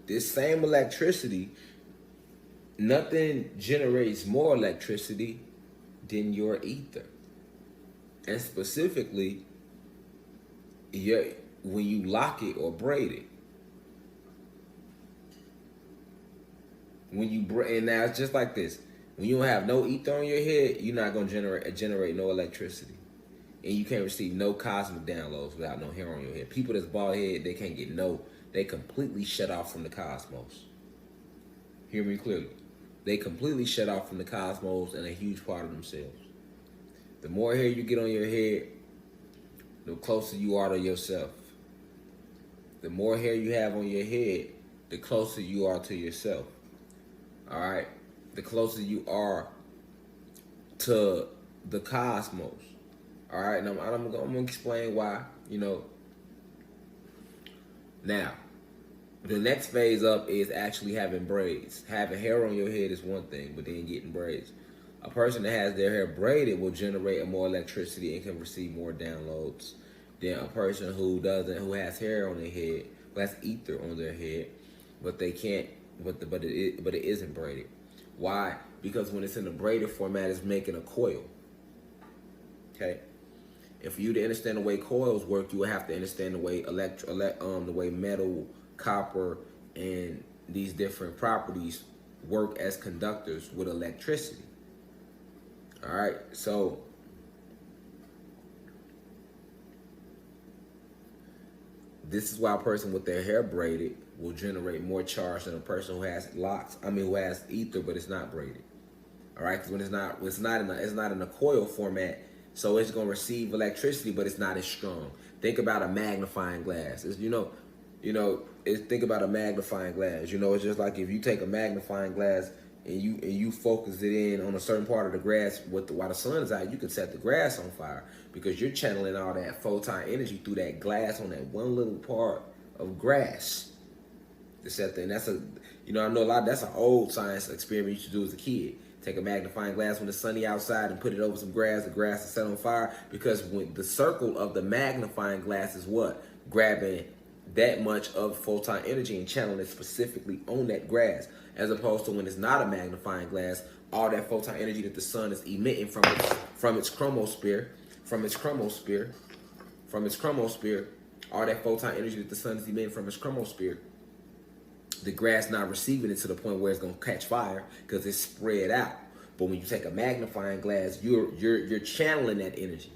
this same electricity, nothing generates more electricity than your ether. And specifically, when you lock it or braid it. And now it's just like this. When you don't have no ether on your head, you're not gonna generate no electricity. And you can't receive no cosmic downloads without no hair on your head. People that's bald head, they can't get they completely shut off from the cosmos. Hear me clearly. They completely shut off from the cosmos and a huge part of themselves. The more hair you get on your head, the closer you are to yourself. The more hair you have on your head, the closer you are to yourself. All right? The closer you are to the cosmos. All right? And I'm going to explain why, Now, the next phase up is actually having braids. Having hair on your head is one thing, but then getting braids. A person that has their hair braided will generate more electricity and can receive more downloads than a person who has hair on their head, who has ether on their head, but they can't, but it isn't braided. Why? Because when it's in the braided format, it's making a coil. Okay. And for you to understand the way coils work, you would have to understand the way the way metal, copper, and these different properties work as conductors with electricity. All right, so this is why a person with their hair braided will generate more charge than a person who has who has ether, but it's not braided. All right, because when it's not in a coil format, so it's gonna receive electricity, but it's not as strong. Think about a magnifying glass. Think about a magnifying glass. It's just like if you take a magnifying glass and you focus it in on a certain part of the grass while the sun is out, you can set the grass on fire because you're channeling all that photon energy through that glass on that one little part of grass. To set the, and that's I know a lot. That's an old science experiment you used to do as a kid. Take a magnifying glass when it's sunny outside and put it over some grass. The grass is set on fire because when the circle of the magnifying glass is grabbing that much of photon energy and channeling it specifically on that grass, as opposed to when it's not a magnifying glass, all that photon energy that the sun is emitting from its chromosphere, all that photon energy that the sun is emitting from its chromosphere, the grass not receiving it to the point where it's gonna catch fire because it's spread out. But when you take a magnifying glass, you're channeling that energy.